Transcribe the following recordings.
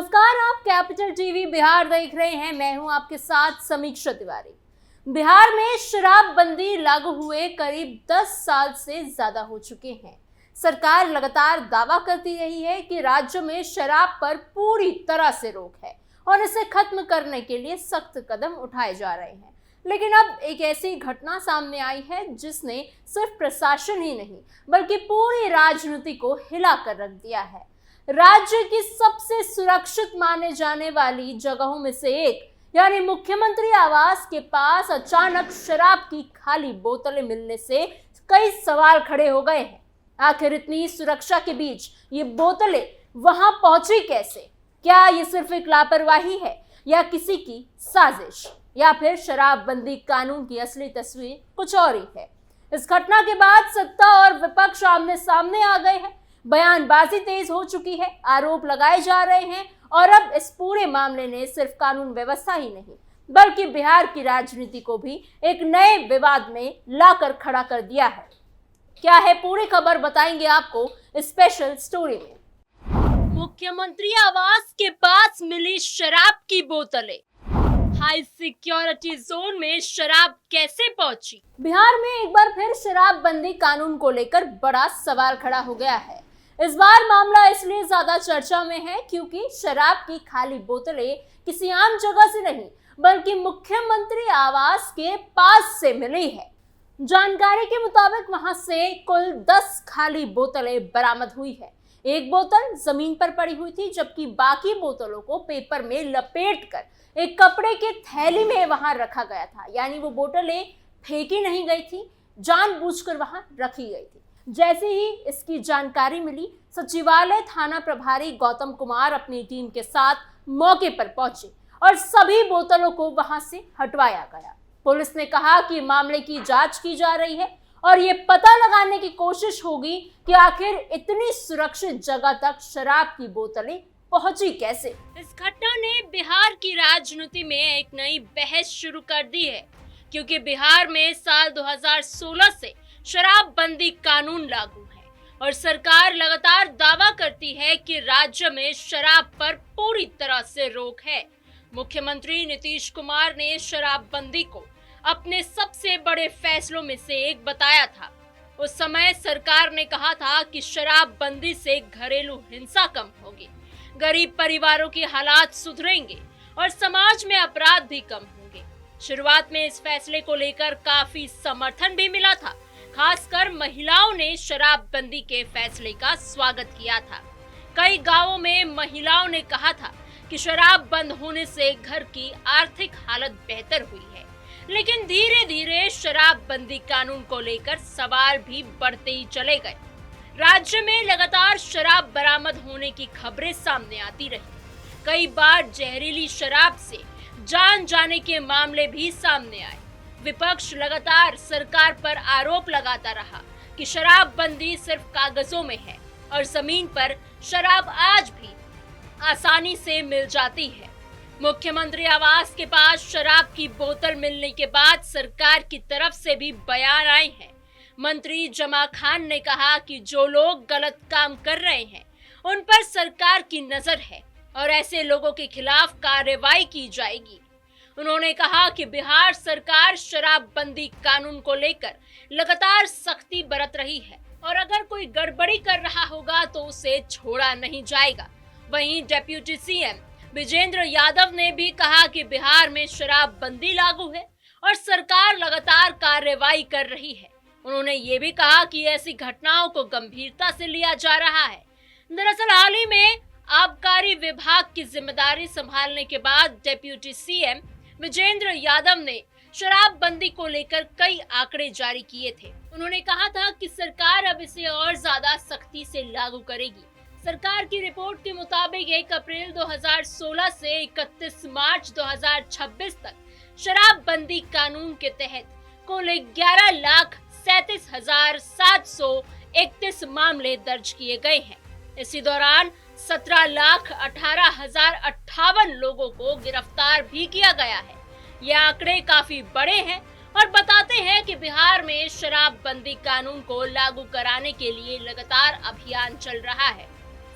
नमस्कार, आप capital TV Bihar देख रहे हैं। मैं हूं आपके साथ समीक्षा तिवारी। बिहार में शराबबंदी लागू हुए करीब 10 साल से ज्यादा हो चुके हैं। सरकार लगातार दावा करती रही है कि राज्य में शराब पर पूरी तरह से रोक है और इसे खत्म करने के लिए सख्त कदम उठाए जा रहे हैं। लेकिन अब एक ऐसी घटना सामने आई है जिसने सिर्फ प्रशासन ही नहीं बल्कि पूरी राजनीति को हिला कर रख दिया है। राज्य की सबसे सुरक्षित माने जाने वाली जगहों में से एक यानी मुख्यमंत्री आवास के पास अचानक शराब की खाली बोतलें मिलने से कई सवाल खड़े हो गए हैं। आखिर इतनी सुरक्षा के बीच ये बोतलें वहां पहुंची कैसे? क्या ये सिर्फ एक लापरवाही है या किसी की साजिश, या फिर शराबबंदी कानून की असली तस्वीर कुछ और ही है? इस घटना के बाद सत्ता और विपक्ष आमने सामने आ गए हैं। बयानबाजी तेज हो चुकी है, आरोप लगाए जा रहे हैं और अब इस पूरे मामले ने सिर्फ कानून व्यवस्था ही नहीं बल्कि बिहार की राजनीति को भी एक नए विवाद में लाकर खड़ा कर दिया है। क्या है पूरी खबर, बताएंगे आपको स्पेशल स्टोरी में। मुख्यमंत्री आवास के पास मिली शराब की बोतलें, हाई सिक्योरिटी जोन में शराब कैसे पहुंची? बिहार में एक बार फिर शराबबंदी कानून को लेकर बड़ा सवाल खड़ा हो गया है। इस बार मामला इसलिए ज्यादा चर्चा में है क्योंकि शराब की खाली बोतलें किसी आम जगह से नहीं बल्कि मुख्यमंत्री आवास के पास से मिली है। जानकारी के मुताबिक वहां से कुल 10 खाली बोतलें बरामद हुई है। एक बोतल जमीन पर पड़ी हुई थी जबकि बाकी बोतलों को पेपर में लपेटकर एक कपड़े के थैली में वहां रखा गया था। यानी वो बोतलें फेंकी नहीं गई थी, जानबूझकर वहां रखी गई थी। जैसे ही इसकी जानकारी मिली, सचिवालय थाना प्रभारी गौतम कुमार अपनी टीम के साथ मौके पर पहुंचे और सभी बोतलों को वहां से हटवाया गया। पुलिस ने कहा कि मामले की जांच की जा रही है और ये पता लगाने की कोशिश होगी कि आखिर इतनी सुरक्षित जगह तक शराब की बोतलें पहुंची कैसे। इस घटना ने बिहार की राजनीति में एक नई बहस शुरू कर दी है क्योंकि बिहार में साल 2016 से शराबबंदी कानून लागू है और सरकार लगातार दावा करती है कि राज्य में शराब पर पूरी तरह से रोक है। मुख्यमंत्री नीतीश कुमार ने शराबबंदी को अपने सबसे बड़े फैसलों में से एक बताया था। उस समय सरकार ने कहा था कि शराबबंदी से घरेलू हिंसा कम होगी, गरीब परिवारों के हालात सुधरेंगे और समाज में अपराध भी कम होंगे। शुरुआत में इस फैसले को लेकर काफी समर्थन भी मिला था। खासकर महिलाओं ने शराबबंदी के फैसले का स्वागत किया था। कई गांवों में महिलाओं ने कहा था कि शराब बंद होने से घर की आर्थिक हालत बेहतर हुई है। लेकिन धीरे धीरे शराबबंदी कानून को लेकर सवाल भी बढ़ते ही चले गए। राज्य में लगातार शराब बरामद होने की खबरें सामने आती रही। कई बार जहरीली शराब से जान जाने के मामले भी सामने आए। विपक्ष लगातार सरकार पर आरोप लगाता रहा कि शराबबंदी सिर्फ कागजों में है और जमीन पर शराब आज भी आसानी से मिल जाती है। मुख्यमंत्री आवास के पास शराब की बोतल मिलने के बाद सरकार की तरफ से भी बयान आए हैं। मंत्री जमा खान ने कहा कि जो लोग गलत काम कर रहे हैं उन पर सरकार की नजर है और ऐसे लोगों के खिलाफ कार्रवाई की जाएगी। उन्होंने कहा कि बिहार सरकार शराबबंदी कानून को लेकर लगातार सख्ती बरत रही है और अगर कोई गड़बड़ी कर रहा होगा तो उसे छोड़ा नहीं जाएगा। वहीं डिप्टी सीएम विजेंद्र यादव ने भी कहा कि बिहार में शराबबंदी लागू है और सरकार लगातार कार्रवाई कर रही है। उन्होंने ये भी कहा कि ऐसी घटनाओं को गंभीरता से लिया जा रहा है। दरअसल हाल ही में आबकारी विभाग की जिम्मेदारी संभालने के बाद डिप्टी सीएम विजेंद्र यादव ने शराबबंदी को लेकर कई आंकड़े जारी किए थे। उन्होंने कहा था कि सरकार अब इसे और ज्यादा सख्ती से लागू करेगी। सरकार की रिपोर्ट के मुताबिक 1 अप्रैल 2016 से 31 मार्च 2026 तक शराबबंदी कानून के तहत कुल 11,37,731 मामले दर्ज किए गए हैं। इसी दौरान 17,18,058 लोगों को गिरफ्तार भी किया गया है। ये आंकड़े काफी बड़े हैं और बताते हैं कि बिहार में शराबबंदी कानून को लागू कराने के लिए लगातार अभियान चल रहा है।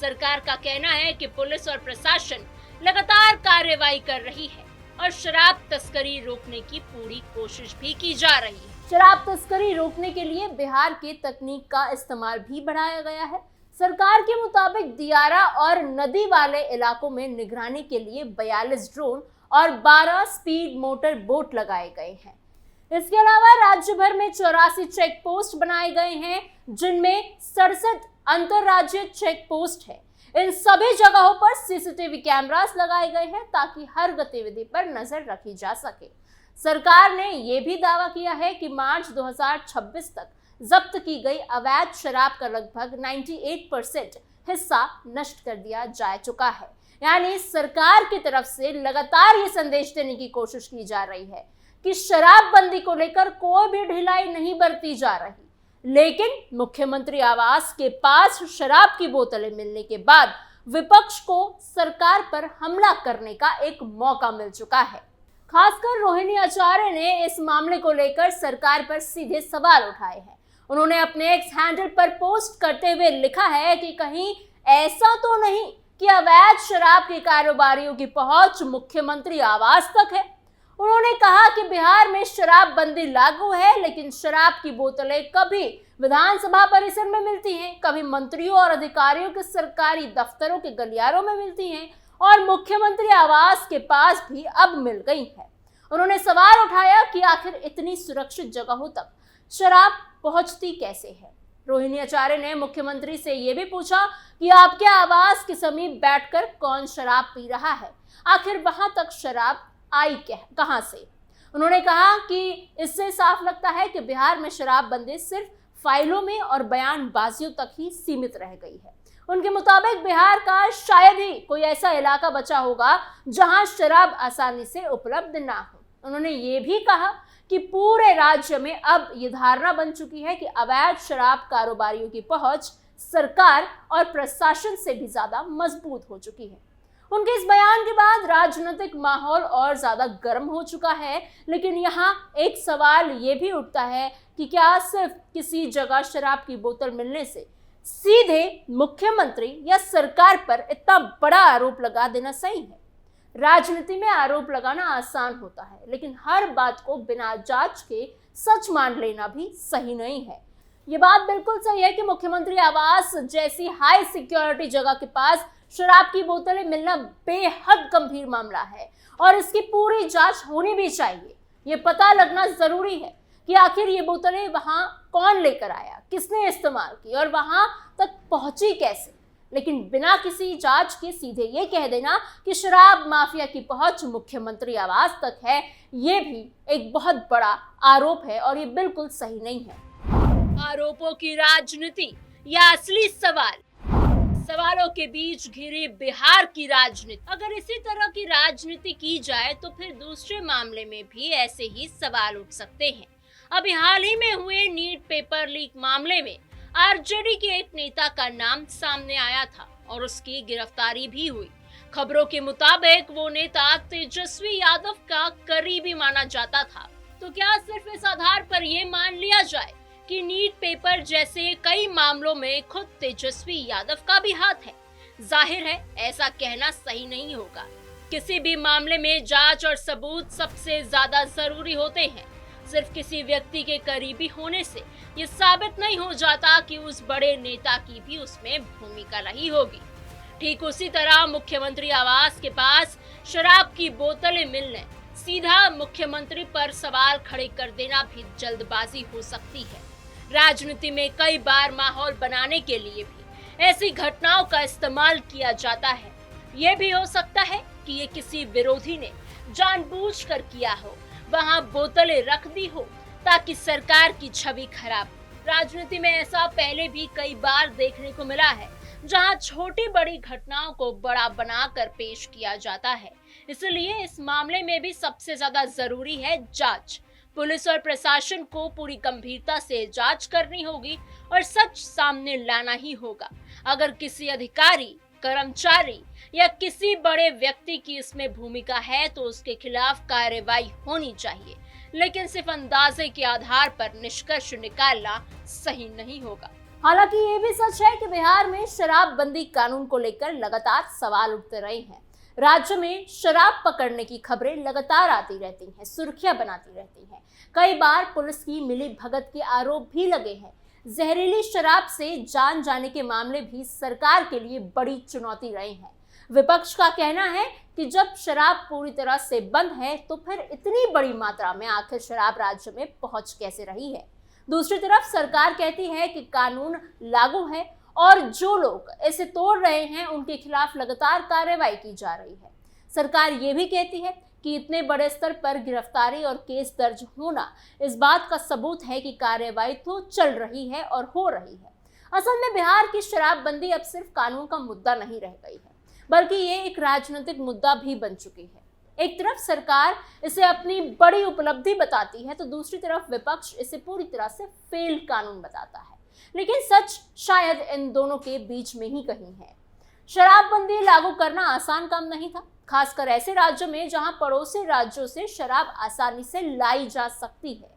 सरकार का कहना है कि पुलिस और प्रशासन लगातार कार्रवाई कर रही है और शराब तस्करी रोकने की पूरी कोशिश भी की जा रही है। शराब तस्करी रोकने के लिए बिहार की तकनीक का इस्तेमाल भी बढ़ाया गया है। सरकार के मुताबिक दियारा और नदी वाले इलाकों में निगरानी के लिए 42 ड्रोन और 12 स्पीड मोटर बोट लगाए गए हैं। इसके अलावा राज्य भर में 84 चेक पोस्ट बनाए गए हैं, जिनमें 67 अंतरराज्यीय चेक पोस्ट है। इन सभी जगहों पर सीसीटीवी कैमरास लगाए गए हैं ताकि हर गतिविधि पर नजर रखी जा सके। सरकार ने यह भी दावा किया है कि मार्च 2026 तक जब्त की गई अवैध शराब का लगभग 98% हिस्सा नष्ट कर दिया जा चुका है। यानी सरकार की तरफ से लगातार ये संदेश देने की कोशिश की जा रही है कि शराबबंदी को लेकर कोई भी ढिलाई नहीं बरती जा रही। लेकिन मुख्यमंत्री आवास के पास शराब की बोतलें मिलने के बाद विपक्ष को सरकार पर हमला करने का एक मौका मिल चुका है। खासकर रोहिणी आचार्य ने इस मामले को लेकर सरकार पर सीधे सवाल उठाए हैं। उन्होंने अपने एक्स हैंडल पर पोस्ट करते हुए लिखा है कि कहीं ऐसा तो नहीं कि अवैध शराब के कारोबारियों की पहुंच मुख्यमंत्री आवास तक है। उन्होंने कहा कि बिहार में शराबबंदी लागू है, लेकिन शराब की बोतलें कभी विधानसभा परिसर में मिलती हैं, कभी मंत्रियों और अधिकारियों के सरकारी दफ्तरों के गलियारों में मिलती हैं और मुख्यमंत्री आवास के पास भी अब मिल गई है। उन्होंने सवाल उठाया कि आखिर इतनी सुरक्षित जगहों तक शराब पहुंचती कैसे है। रोहिणी आचार्य ने मुख्यमंत्री से यह भी पूछा कि आपके आवास के समीप बैठकर कौन शराब पी रहा है, आखिर वहां तक शराब आई कहां से। उन्होंने कहा कि इससे साफ लगता है कि बिहार में शराबबंदी सिर्फ फाइलों में और बयानबाजियों तक ही सीमित रह गई है। उनके मुताबिक बिहार का शायद ही कोई ऐसा इलाका बचा होगा जहां शराब आसानी से उपलब्ध ना हो। उन्होंने ये भी कहा कि पूरे राज्य में अब ये धारणा बन चुकी है कि अवैध शराब कारोबारियों की पहुंच सरकार और प्रशासन से भी ज्यादा मजबूत हो चुकी है। उनके इस बयान के बाद राजनीतिक माहौल और ज्यादा गर्म हो चुका है। लेकिन यहाँ एक सवाल ये भी उठता है कि क्या सिर्फ किसी जगह शराब की बोतल मिलने से सीधे मुख्यमंत्री या सरकार पर इतना बड़ा आरोप लगा देना सही है? राजनीति में आरोप लगाना आसान होता है, लेकिन हर बात को बिना जांच के सच मान लेना भी सही नहीं है। ये बात बिल्कुल सही है कि मुख्यमंत्री आवास जैसी हाई सिक्योरिटी जगह के पास शराब की बोतलें मिलना बेहद गंभीर मामला है और इसकी पूरी जांच होनी भी चाहिए। ये पता लगना जरूरी है कि आखिर ये बोतलें वहां कौन लेकर आया, किसने इस्तेमाल की और वहां तक पहुंची कैसे। लेकिन बिना किसी जांच के सीधे ये कह देना कि शराब माफिया की पहुंच मुख्यमंत्री आवास तक है, ये भी एक बहुत बड़ा आरोप है और ये बिल्कुल सही नहीं है। आरोपों की राजनीति या असली सवाल, सवालों के बीच घिरी बिहार की राजनीति। अगर इसी तरह की राजनीति की जाए तो फिर दूसरे मामले में भी ऐसे ही सवाल उठ सकते हैं। अभी हाल ही में हुए नीट पेपर लीक मामले में आरजेडी के एक नेता का नाम सामने आया था और उसकी गिरफ्तारी भी हुई। खबरों के मुताबिक वो नेता तेजस्वी यादव का करीबी माना जाता था। तो क्या सिर्फ इस आधार पर ये मान लिया जाए कि नीट पेपर जैसे कई मामलों में खुद तेजस्वी यादव का भी हाथ है? जाहिर है ऐसा कहना सही नहीं होगा। किसी भी मामले में जांच और सबूत सबसे ज्यादा जरूरी होते हैं। सिर्फ किसी व्यक्ति के करीबी होने से ये साबित नहीं हो जाता कि उस बड़े नेता की भी उसमें भूमिका रही होगी। ठीक उसी तरह मुख्यमंत्री आवास के पास शराब की बोतलें मिलने सीधा मुख्यमंत्री पर सवाल खड़े कर देना भी जल्दबाजी हो सकती है। राजनीति में कई बार माहौल बनाने के लिए भी ऐसी घटनाओं का इस्तेमाल किया जाता है। ये भी हो सकता है कि ये किसी विरोधी ने जानबूझकर किया हो, वहां बोतलें रख दी हो ताकि सरकार की छवि खराब। राजनीति में ऐसा पहले भी कई बार देखने को मिला है, जहां छोटी बड़ी घटनाओं को बड़ा बनाकर पेश किया जाता है। इसलिए इस मामले में भी सबसे ज्यादा जरूरी है जांच। पुलिस और प्रशासन को पूरी गंभीरता से जांच करनी होगी और सच सामने लाना ही होगा। अगर किसी अधिकारी, कर्मचारी या किसी बड़े व्यक्ति की इसमें भूमिका है तो उसके खिलाफ कार्रवाई होनी चाहिए, लेकिन सिर्फ अंदाजे के आधार पर निष्कर्ष निकालना सही नहीं होगा। हालांकि ये भी सच है कि बिहार में शराबबंदी कानून को लेकर लगातार सवाल उठते रहे हैं। राज्य में शराब पकड़ने की खबरें लगातार आती रहती हैं, सुर्खियां बनाती रहती हैं। कई बार पुलिस की मिली भगत के आरोप भी लगे हैं। जहरीली शराब से जान जाने के मामले भी सरकार के लिए बड़ी चुनौती रहे हैं। विपक्ष का कहना है कि जब शराब पूरी तरह से बंद है तो फिर इतनी बड़ी मात्रा में आखिर शराब राज्य में पहुंच कैसे रही है। दूसरी तरफ सरकार कहती है कि कानून लागू है और जो लोग इसे तोड़ रहे हैं उनके खिलाफ लगातार कार्रवाई की जा रही है। सरकार ये भी कहती है कि इतने बड़े स्तर पर गिरफ्तारी और केस दर्ज होना इस बात का सबूत है कि कार्रवाई तो चल रही है और हो रही है। असल में बिहार की शराबबंदी अब सिर्फ कानून का मुद्दा नहीं रह गई है, बल्कि ये एक राजनीतिक मुद्दा भी बन चुकी है। एक तरफ सरकार इसे अपनी बड़ी उपलब्धि बताती है तो दूसरी तरफ विपक्ष इसे पूरी तरह से फेल्ड कानून बताता है। लेकिन सच शायद इन दोनों के बीच में ही कहीं है। शराबबंदी लागू करना आसान काम नहीं था, खासकर ऐसे राज्यों में जहां पड़ोसी राज्यों से शराब आसानी से लाई जा सकती है।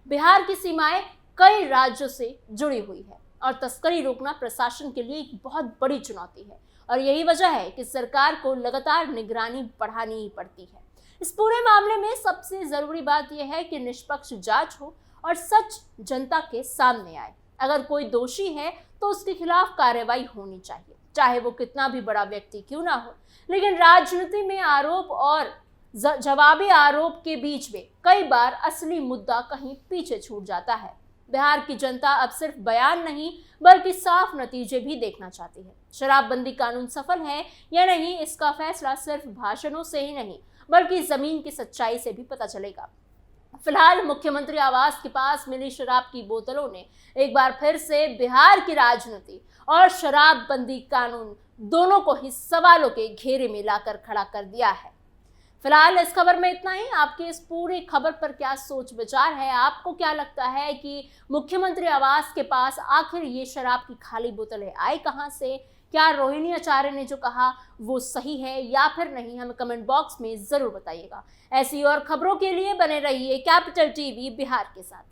बिहार की सीमाएं कई राज्यों से जुड़ी हुई है और तस्करी रोकना प्रशासन के लिए एक बहुत बड़ी चुनौती है और यही वजह है कि सरकार को लगातार निगरानी बढ़ानी ही पड़ती है। इस पूरे मामले में सबसे जरूरी बात यह है कि निष्पक्ष जांच हो और सच जनता के सामने आए। अगर कोई दोषी है तो उसके खिलाफ कार्रवाई होनी चाहिए, चाहे वो कितना भी बड़ा व्यक्ति क्यों ना हो। लेकिन राजनीति में आरोप और जवाबी आरोप के बीच में कई बार असली मुद्दा कहीं पीछे छूट जाता है। बिहार की जनता अब सिर्फ बयान नहीं बल्कि साफ नतीजे भी देखना चाहती है। शराबबंदी कानून सफल है या नहीं, इसका फैसला सिर्फ भाषणों से ही नहीं बल्कि जमीन की सच्चाई से भी पता चलेगा। फिलहाल मुख्यमंत्री आवास के पास मिली शराब की बोतलों ने एक बार फिर से बिहार की राजनीति और शराबबंदी कानून दोनों को ही सवालों के घेरे में लाकर खड़ा कर दिया है। फिलहाल इस खबर में इतना ही। आपकी इस पूरी खबर पर क्या सोच विचार है? आपको क्या लगता है कि मुख्यमंत्री आवास के पास आखिर ये शराब की खाली बोतलें आई कहां से? क्या रोहिणी आचार्य ने जो कहा वो सही है या फिर नहीं? हमें कमेंट बॉक्स में जरूर बताइएगा। ऐसी और खबरों के लिए बने रहिए कैपिटल टीवी बिहार के साथ।